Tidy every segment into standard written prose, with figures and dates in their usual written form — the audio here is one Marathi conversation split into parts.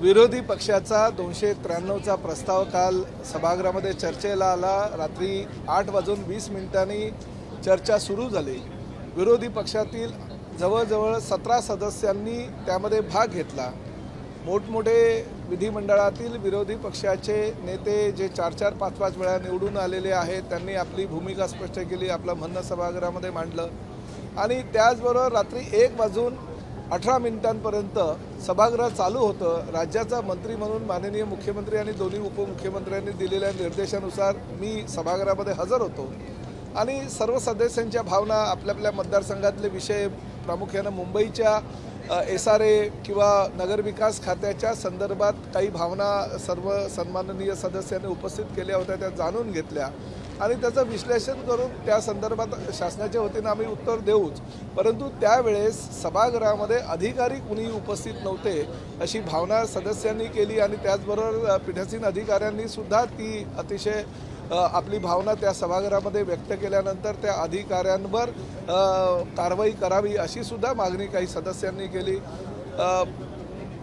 विरोधी पक्षाचा 293चा प्रस्ताव काल सभागृहामध्ये चर्चेला आला। रात्री 8:20 चर्चा सुरू झाली। विरोधी पक्षातील जवळजवळ 17 सदस्यांनी त्यामध्ये भाग घेतला। मोठमोठे विधिमंडळातील विरोधी पक्षाचे नेते जे 4-4, 5-5 वेळा निवडून आलेले आहेत त्यांनी आपली भूमिका स्पष्ट केली, आपलं म्हणणं सभागृहामध्ये मांडलं आणि त्याचबरोबर रात्री 1:18 सभागृह चालू होतं। राज्याचा मंत्री म्हणून माननीय मुख्यमंत्री आणि दोन्ही उपमुख्यमंत्र्यांनी दिलेल्या निर्देशानुसार मी सभागृहामध्ये हजर होतो आणि सर्व सदस्यांच्या भावना, आपल्या मतदारसंघातले विषय, प्रामुख्याने मुंबईच्या SRA किंवा नगरविकास खात्याच्या संदर्भात काही भावना सर्व सन्माननीय सदस्यांनी उपस्थित केल्या होत्या, त्या जाणून घेतल्या आणि त्याचं विश्लेषण करून त्या संदर्भात शासनाच्या वतीनं आम्ही उत्तर देऊच। परंतु त्यावेळेस सभागृहामध्ये अधिकारी कुणीही उपस्थित नव्हते अशी भावना सदस्यांनी केली आणि त्याचबरोबर पीठासीन अधिकाऱ्यांनी सुद्धा ती अतिशय आपली भावना त्या सभागृहामध्ये व्यक्त केल्यानंतर त्या अधिकाऱ्यांवर कारवाई करावी अशी सुद्धा मागणी काही सदस्यांनी केली।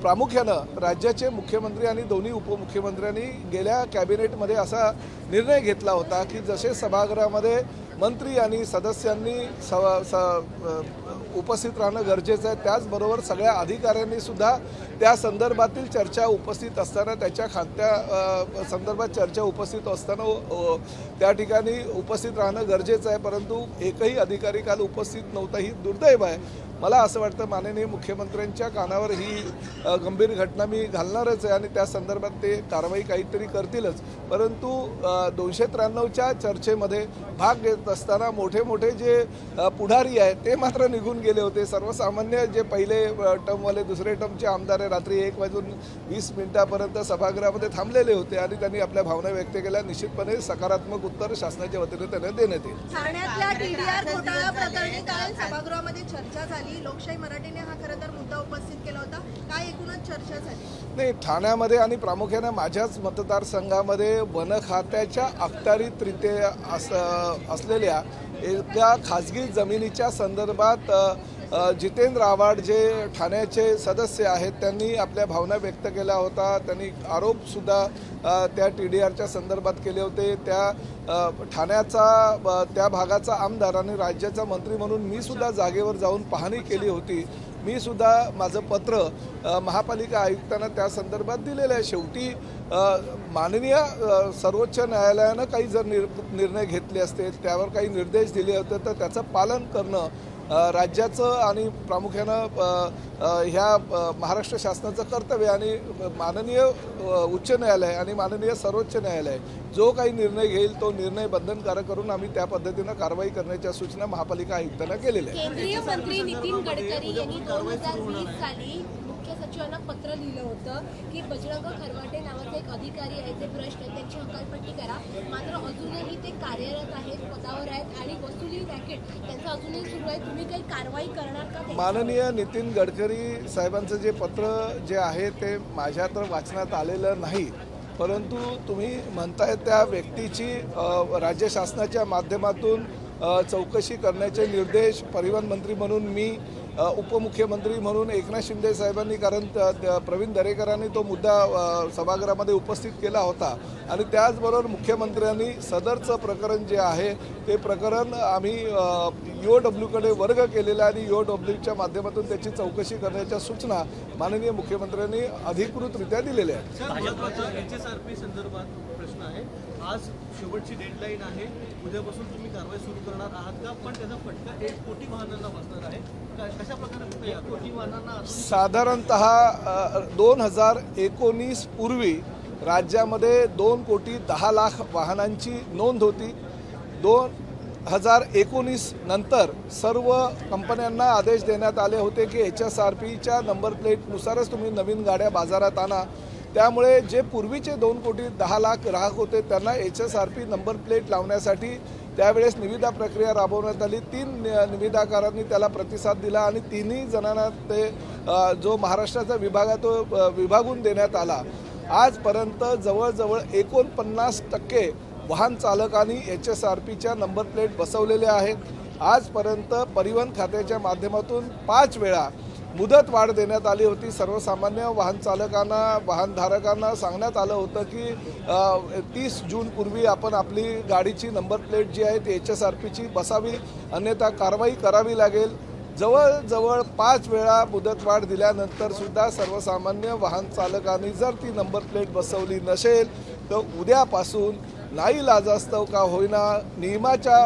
प्रामुख्यानं राज्याचे मुख्यमंत्री आणि दोन्ही उपमुख्यमंत्र्यांनी गेल्या कॅबिनेटमध्ये असा निर्णय घेतला होता की जसे सभागृहामध्ये मंत्री आणि सदस्यांनी उपस्थित राहणं गरजेचं आहे, त्याचबरोबर सगळ्या अधिकाऱ्यांनी सुद्धा त्या संदर्भातील चर्चा उपस्थित असताना, त्याच्या खात्या संदर्भात चर्चा उपस्थित असताना त्या ठिकाणी उपस्थित राहणं गरजेचं आहे। परंतु एकही अधिकारी काल उपस्थित नव्हता, ही दुर्दैव आहे। मला असं वाटतं माननीय मुख्यमंत्र्यांच्या कानावर ही गंभीर घटना मी घालणारच आहे आणि त्या संदर्भात ते कारवाई काहीतरी करतीलच। परंतु 293च्या चर्चेमध्ये भाग घेत असताना मोठे जे पुढारी आहेत ते मात्र निघून गेले होते। सर्वसामान्य जे पहिले टर्मवाले, दुसरे टर्मचे आमदार रात्री 1:20 सभागृहामध्ये थांबलेले होते आणि त्यांनी आपल्या भावना व्यक्त केल्या। निश्चितपणे सकारात्मक उत्तर शासनाच्या वतीने त्यांना देण्यात येईल। ठाण्यातल्या TDR घोटाळा प्रकरणी काल सभागृहामध्ये चर्चा झाली। लोकशाही मराठीने हा खरं तर मुद्दा उपस्थित केला होता, काय एकूणच चर्चा झाली? नाही, ठाण्यामध्ये आणि प्रामुख्याने माझ्याच मतदारसंघामध्ये वन खात्याच्या अखत्यारीतरित्या असलेल्या एका खाजगी जमिनीच्या संदर्भात जितेंद्र आव्हाड जे ठाण्याचे सदस्य आहेत त्यांनी आपल्या भावना व्यक्त केल्या होता। त्यांनी आरोपसुद्धा त्या TDRच्या संदर्भात केले होते। त्या ठाण्याचा त्या भागाचा आमदार आणि राज्याचा मंत्री म्हणून मी सुद्धा जागेवर जाऊन पाहणी केली होती। मी सुद्धा माझं पत्र महापालिका आयुक्तांना त्या संदर्भात दिलेलं आहे। शेवटी माननीय सर्वोच्च न्यायालयानं काही जर निर्णय घेतले असते, त्यावर काही निर्देश दिले होते तर त्याचं पालन करणं राज्याचं आणि प्रामुख्यानं ह्या महाराष्ट्र शासनाचं कर्तव्य आणि माननीय उच्च न्यायालय आणि माननीय सर्वोच्च न्यायालय जो काही निर्णय घेईल तो निर्णय बंधनकारक करून आम्ही त्या पद्धतीनं कारवाई करण्याच्या सूचना महापालिका आयुक्तांना केलेल्या आहेत। केंद्रीय मंत्री नितीन गडकरी यांनी 2020 साली मुख्य सचिवांना पत्र लिहिलं होतं की बजरंग खरवाटे नावाचे एक अधिकारी आहेत, ते भ्रष्ट आहेत, त्यांची हकालपट्टी करा। मात्र अजूनही ते कार्यरत आहेत, पदावर आहेत आणि वसुली रॅकेट त्यांचं अजूनही सुरू आहे। तुम्ही काही कारवाई करणार का? माननीय नितीन गडकरी साहेबांचं जे पत्र जे आहे ते माझ्या तर वाचनात आलेलं नाही, परंतु तुम्ही म्हणताय त्या व्यक्तीची राज्य शासनाच्या माध्यमातून चौकशी करण्याचे निर्देश परिवहन मंत्री म्हणून मी, उपमुख्यमंत्री म्हणून एकनाथ शिंदे साहेबांनी, कारण प्रवीण दरेकरांनी तो मुद्दा सभागृहामध्ये उपस्थित केला होता आणि त्याचबरोबर मुख्यमंत्र्यांनी सदरचं प्रकरण जे आहे ते प्रकरण आम्ही EOWकडे वर्ग केलेला आणि EOWच्या माध्यमातून त्याची चौकशी करण्याच्या सूचना माननीय मुख्यमंत्र्यांनी अधिकृतरित्या दिलेल्या आहेत। HSRP संदर्भात प्रश्न आहे, आज शेवटची डेडलाईन आहे, उद्यापासून तुम्ही कारवाई सुरू करणार आहात का? पण त्याचा फटका 1 कोटी वाहनांना बसणार आहे, कशा प्रकारे 1 कोटी वाहनांना? साधारणतः 2019 पूर्वी राज्यामध्ये 2,10,00,000 वाहनांची नोंद होती। 2019 नंतर सर्व कंपन्यांना आदेश देण्यात आले होते की HSRPच्या नंबर प्लेटनुसारच तुम्ही नवीन गाड्या बाजारात आणा। त्यामुळे जे पूर्वीचे 2,10,00,000 ग्राहक होते त्यांना HSRP नंबर प्लेट लावण्यासाठी त्यावेळेस निविदा प्रक्रिया राबवण्यात आली। 3 निविदाकारांनी त्याला प्रतिसाद दिला आणि 3ही जणांना ते जो महाराष्ट्राचा विभाग आहे तो विभागून देण्यात आला। आजपर्यंत जवळजवळ 49% वाहन चालकांनी HSRPच्या नंबर प्लेट बसवलेल्या आहेत। आजपर्यंत परिवहन खात्याच्या माध्यमातून 5 वेळा मुदत वाढ देण्यात आली होती. सर्वसामान्य वाहन चालकांना वाहनधारकांना सांगण्यात आलं होतं की 30 जूनपूर्वी आपण आपली गाडीची नंबर प्लेट जी आहे ती HSRPची बसावी, अन्यथा कारवाई करावी लागेल. जवळजवळ 5 वेळा मुदतवाढ दिल्यानंतर सुद्धा सर्वसामान्य वाहन चालकांनी जर ती नंबर प्लेट बसवली नसेल तर उद्यापासून नाईलाजास्तव का होईना नियमाच्या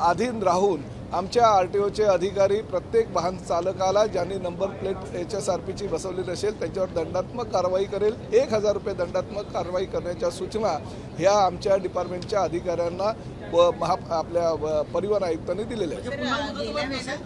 अधीन राहून आमच्या RTOचे अधिकारी प्रत्येक वाहन चालकाला ज्यांनी नंबर प्लेट HSRPची बसवली नसेल त्याच्यावर दंडात्मक कारवाई करेल. 1000 रुपये दंडात्मक कारवाई करण्याच्या सूचना ह्या आमच्या डिपार्टमेंटच्या अधिकाऱ्यांना व आपल्या परिवहन आयुक्तांनी दिलेल्या आहेत.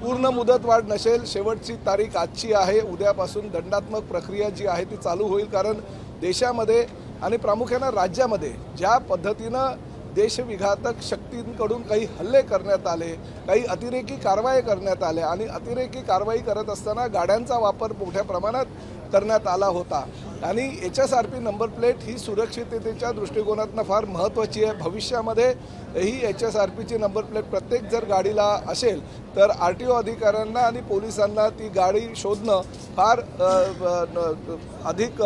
पूर्ण मुदतवाढ नसेल, शेवटची तारीख आजची आहे. उद्यापासून दंडात्मक प्रक्रिया जी आहे ती चालू होईल. कारण देशामध्ये आणि प्रामुख्यानं राज्यामध्ये ज्या पद्धतीनं देशविघातक शक्तींकडून काही हल्ले करण्यात आले, काही अतिरेकी कारवाई करण्यात आल्या आणि अतिरेकी कारवाई करत असताना गाड्यांचा वापर मोठ्या प्रमाणात करण्यात आला होता. आणि HSRP नंबर प्लेट ही सुरक्षिततेच्या दृष्टिकोनातनं फार महत्त्वाची आहे. भविष्यामध्ये ही HSRPची नंबर प्लेट प्रत्येक जर गाडीला असेल तर RTO अधिकाऱ्यांना आणि पोलिसांना ती गाडी शोधणं फार अधिक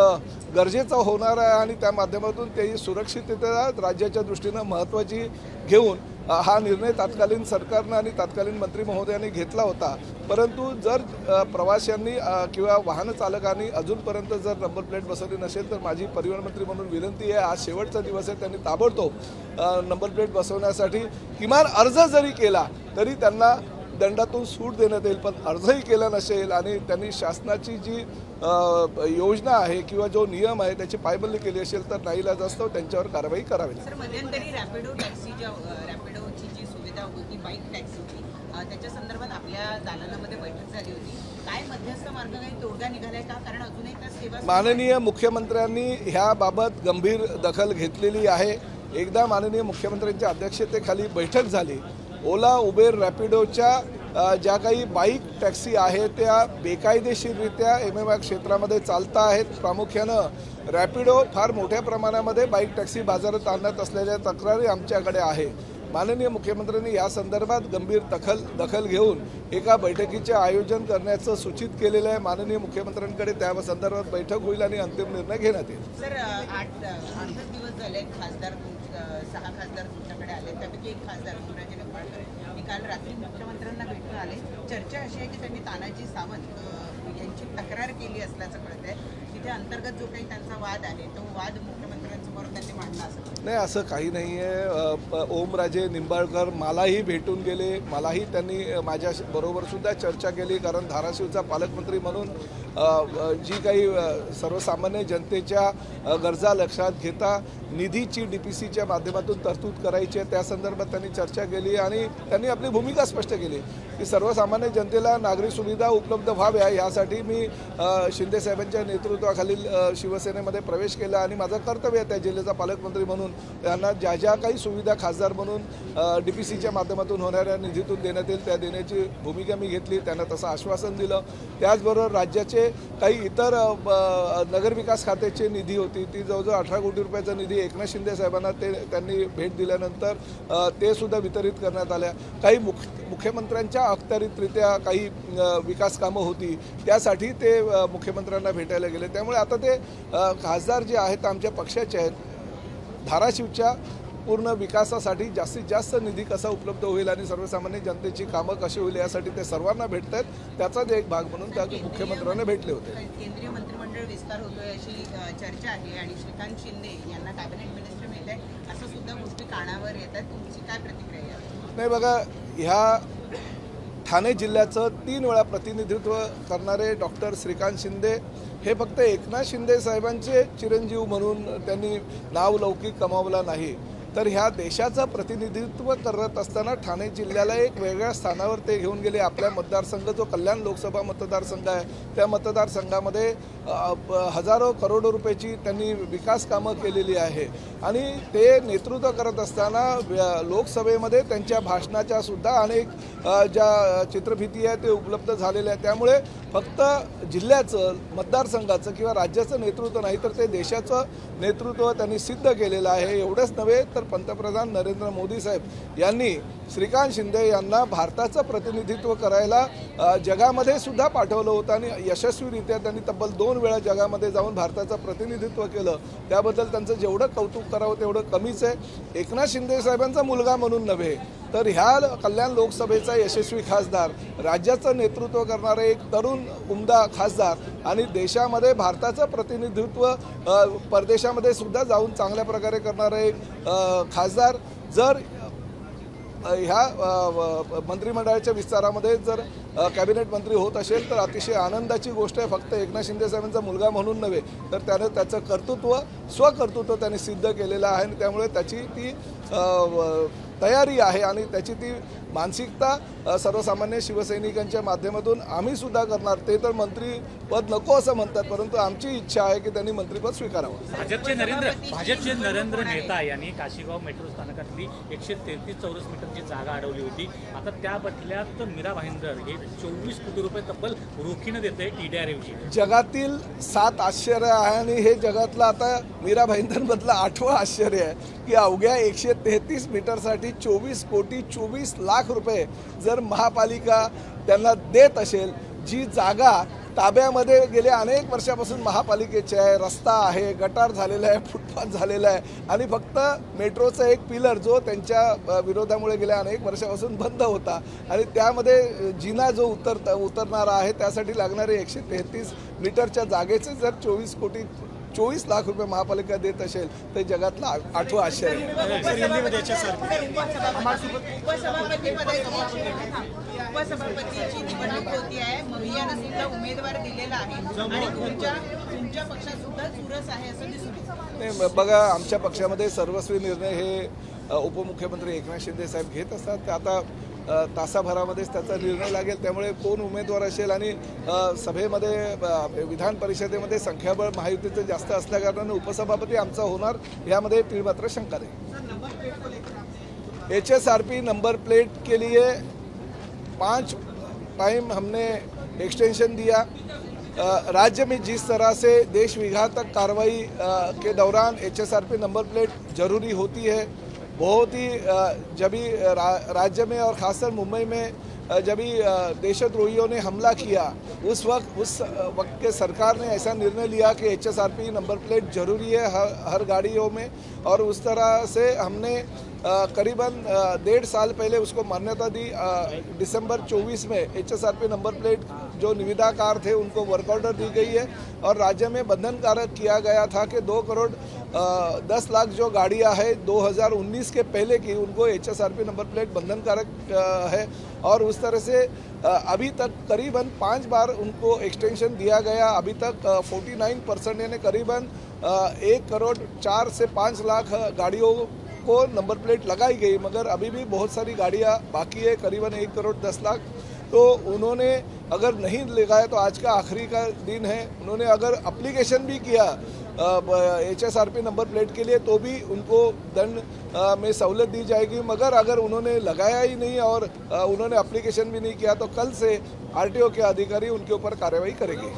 गरजेचं होणार आहे आणि त्या माध्यमातून ते सुरक्षितता राज्याच्या दृष्टीनं महत्त्वाची घेऊन हा निर्णय तत्कालीन सरकारनं आणि तत्कालीन मंत्री महोदयांनी घेतला होता. परंतु जर प्रवाशांनी किंवा वाहन चालकांनी अजूनपर्यंत जर नंबर प्लेट बसवली नसेल तर माझी परिवहन मंत्री म्हणून विनंती आहे, आज शेवटचा दिवस आहे, त्यांनी ताबडतोब नंबर प्लेट बसवण्यासाठी किमान अर्ज जरी केला तरी त्यांना दंडातून सूट देण्यात येईल. पण अर्जही केला नसेल आणि त्यांनी शासनाची जी योजना आहे किंवा जो नियम आहे त्याची पायमल्ली केली असेल तर नाईलाजास्तव त्यांच्यावर कारवाई करावी लागेल. सर, मध्यंतरी रॅपिडोची जी सुविधा होती बाईक टॅक्सीची त्याच्या संदर्भात आपल्या दालनामध्ये बैठक झाली होती. काय मध्यस्थ मार्ग काही तोडगा निघालाय का? कारण अजूनही त्या सेवा माननीय मुख्यमंत्र्यांनी ह्याबाबत गंभीर दखल घेतलेली आहे. एकदा माननीय मुख्यमंत्र्यांच्या अध्यक्षतेखाली बैठक झाली. ओला, उबेर, रॅपिडोच्या ज्या काही बाईक टॅक्सी आहेत त्या बेकायदेशीररित्या MMI क्षेत्रामध्ये चालता आहेत. प्रामुख्यानं रॅपिडो फार मोठ्या प्रमाणामध्ये बाईक टॅक्सी बाजारात आणत असलेल्या तक्रारी आमच्याकडे आहे. माननीय मुख्यमंत्र्यांनी या संदर्भात गंभीर दखल घेऊन एका बैठकीचे आयोजन करण्याचं सूचित केलेलं आहे. माननीय मुख्यमंत्र्यांकडे त्या संदर्भात बैठक होईल आणि अंतिम निर्णय घेण्यात येईल. सर, 8 दिवस झाले खासदार 6 खासदार तुमच्याकडे आले, त्यापैकी एक खासदार सुराजी निंबाळकर मी काल रात्री मुख्यमंत्र्यांना भेटून आले. चर्चा अशी आहे की त्यांनी तानाजी सावंत यांची तक्रार केली असल्याचं कळत आहे. तिथे अंतर्गत जो काही त्यांचा वाद आहे तो वाद मुख्यमंत्र्यांसमोर त्यांनी मांडला असं नाही, असं काही नाही आहे. ओमराजे निंबाळकर मलाही भेटून गेले, मलाही त्यांनी माझ्या बरोबर सुद्धा चर्चा केली. कारण धाराशिवचा पालकमंत्री म्हणून जी काही सर्वसामान्य जनतेच्या गरजा लक्षात घेता निधीची DPCच्या माध्यमातून तरतूद करायची आहे त्या संदर्भात त्यांनी चर्चा केली आणि त्यांनी आपली भूमिका स्पष्ट केली की सर्वसामान्य जनतेला नागरी सुविधा उपलब्ध व्हाव्या यासाठी मी शिंदेसाहेबांच्या नेतृत्वाखालील शिवसेनेमध्ये प्रवेश केला आणि माझं कर्तव्य आहे त्या जिल्ह्याचा पालकमंत्री म्हणून त्यांना ज्या ज्या काही सुविधा खासदार म्हणून DPCच्या माध्यमातून होणाऱ्या निधीतून देण्यात येईल त्या देण्याची भूमिका मी घेतली. त्यांना तसं आश्वासन दिलं. त्याचबरोबर राज्याचे काही इतर नगरविकास खात्याची निधी होती ती जवळजवळ 18 कोटी रुपयाचा निधी एकनाथ शिंदे साहेबांना त्यांनी भेट दिल्यानंतर ते सुद्धा वितरित करण्यात आल्या. काही मुख्यमंत्र्यांच्या अखत्यारीतरित्या काही विकास कामं होती त्यासाठी ते मुख्यमंत्र्यांना भेटायला गेले. त्यामुळे आता ते खासदार जे आहेत आमच्या पक्षाचे आहेत. धाराशिवच्या पूर्ण विकासासाठी जास्तीत जास्त निधी कसा उपलब्ध होईल आणि सर्वसामान्य जनतेची कामं कशी होईल यासाठी ते सर्वांना भेटत आहेत. त्याचाच एक भाग म्हणून त्या मुख्यमंत्र्यांना भेटले होते. केंद्रीय मंत्रिमंडळ विस्तार होतोय अशी चर्चा आहे आणि श्रीकांत शिंदे यांना कॅबिनेट मिनिस्टर मिळत आहे असं सुद्धा गोष्टी कानावर येतात. तुमची काय प्रतिक्रिया आहे? नाही बघा, ह्या ठाणे जिल्ह्याचं 3 वेळा प्रतिनिधित्व करणारे डॉक्टर श्रीकांत शिंदे हे फक्त एकनाथ शिंदे साहेबांचे चिरंजीव म्हणून त्यांनी नावलौकिक कमावला नाही तर ह्या देशाचं प्रतिनिधित्व करत असताना ठाणे जिल्ह्याला एक वेगळ्या स्थानावर ते घेऊन गेले. आपल्या मतदारसंघ जो कल्याण लोकसभा मतदारसंघ आहे त्या मतदारसंघामध्ये हजारो करोडो रुपयाची त्यांनी विकास कामं केलेली आहे आणि ते नेतृत्व करत असताना लोकसभेमध्ये त्यांच्या भाषणाच्या सुद्धा अनेक ज्या चित्रफिती आहे ते उपलब्ध झालेल्या आहेत. त्यामुळे फक्त जिल्ह्याचं मतदारसंघाचं किंवा राज्याचं नेतृत्व नाही तर ते देशाचं नेतृत्व त्यांनी सिद्ध केलेलं आहे. एवढंच नव्हे तर पंतप्रधान नरेंद्र मोदी साहेब यांनी श्रीकांत शिंदे यांना भारताचं प्रतिनिधित्व करायला जगामध्ये सुद्धा पाठवलं होतं आणि यशस्वीरित्या त्यांनी तब्बल 2 वेळा जगामध्ये जाऊन भारताचं प्रतिनिधित्व केलं. त्याबद्दल त्यांचं जेवढं कौतुक करावं तेवढं कमीच आहे. एकनाथ शिंदे साहेबांचा मुलगा म्हणून नव्हे तर ह्या कल्याण लोकसभेचा यशस्वी खासदार, राज्याचं नेतृत्व करणारे एक तरुण उमदा खासदार आणि देशामध्ये भारताचं प्रतिनिधित्व परदेशामध्ये सुद्धा जाऊन चांगल्या प्रकारे करणारे एक खासदार जर ह्या मंत्रिमंडळाच्या विस्तारामध्ये जर कॅबिनेट मंत्री होत असेल तर अतिशय आनंदाची गोष्ट आहे. फक्त एकनाथ शिंदे साहेबांचा मुलगा म्हणून नव्हे तर त्यानं त्याचं स्वकर्तृत्व त्याने सिद्ध केलेलं आहे आणि त्यामुळे त्याची ती तयारी आहे आणि त्याची ती मानसिकता सर्वसामान्य शिवसैनिकांच्या माध्यमातून आम्ही सुद्धा करणार. ते तर मंत्रीपद नको असं म्हणतात, परंतु आमची इच्छा आहे की त्यांनी मंत्रीपद स्वीकारावं. भाजपचे नरेंद्र मेहता यांनी काशीगाव मेट्रो स्थानकातली 133 चौरस मीटरची जागा अडवली होती. आता त्या बदल्यात मीरा भाईंदर हे 24 कोटी रुपये तब्बल रोखीनं देते TDR-ऐवजी. जगातील 7 आश्चर्य आहे आणि हे जगातलं आता मीरा भाईंदरमधलं 8वं आश्चर्य आहे की अवघ्या 133 मीटरसाठी 24 कोटी 24 लाख रुपये जर महापालिका त्यांना देत असेल. जी जागा ताब्यामध्ये गेल्या अनेक वर्षापासून महापालिकेची आहे, रस्ता आहे, गटार झालेला आहे, फुटपाथ झालेला आहे आणि फक्त मेट्रोचा एक पिलर जो त्यांच्या विरोधामुळे गेल्या अनेक वर्षापासून बंद होता आणि त्यामध्ये जिना जो उतरणारा आहे त्यासाठी लागणारे 133 मीटरच्या जागेचे जर 24 लाख रुपये महापालिका देत असेल तर जगातलं 8वं आश्चर्य. उपसभापतीची निवडणूक होती आहे. मवियानं सुद्धा उमेदवार दिलेला आहे आणि तुमच्या पक्षात सुद्धा चुरस आहे असं दिसून येतं. नाही, बघा आमच्या पक्षामध्ये सर्वस्वी निर्णय हे उपमुख्यमंत्री एकनाथ शिंदे साहेब घेत असतात. ते आता तासाभरामध्येच त्याचा निर्णय लागेल. त्यामुळे कोण उमेदवार असेल आणि सभेमध्ये विधान परिषदेमध्ये संख्याबळ महायुतीचं जास्त असल्याकारणाने उपसभापती आमचा होणार यामध्ये तीळ मात्र शंका नाही. HSRP नंबर प्लेट के लिए 5 टाइम हमने एक्सटेंशन दिया. राज्य में जिस तरह से देश विघातक कार्रवाई के दौरान HSRP नंबर प्लेट जरूरी होती है, बहुत ही जब भी राज्य में और खासकर मुंबई में जब भी देशद्रोहियों ने हमला किया उस वक्त के सरकार ने ऐसा निर्णय लिया कि HSRP नंबर प्लेट ज़रूरी है हर गाड़ियों में और उस तरह से हमने करीबन 1.5 साल पहले उसको मान्यता दी. दिसंबर 24 में HSRP नंबर प्लेट जो निविदाकार थे उनको वर्क ऑर्डर दी गई है और राज्य में बंधनकारक किया गया था कि 2 करोड़ 10 लाख जो गाड़ियां है 2019 के पहले की उनको HSRP नंबर प्लेट बंधनकारक है और उस तरह से अभी तक करीबन 5 बार उनको एक्सटेंशन दिया गया. अभी तक 49% यानी करीबन 1 करोड़ 4 से 5 लाख गाड़ियों को नंबर प्लेट लगाई गई, मगर अभी भी बहुत सारी गाड़ियां बाकी है, करीबन 1 करोड़ 10 लाख. तो उन्होंने अगर नहीं लगाया तो आज का आखिरी का दिन है. उन्होंने अगर एप्लीकेशन भी किया HSRP नंबर प्लेट के लिए तो भी उनको दंड में सहूलत दी जाएगी. मगर अगर उन्होंने लगाया ही नहीं और उन्होंने एप्लीकेशन भी नहीं किया तो कल से RTO के अधिकारी उनके ऊपर कार्रवाई करेंगे.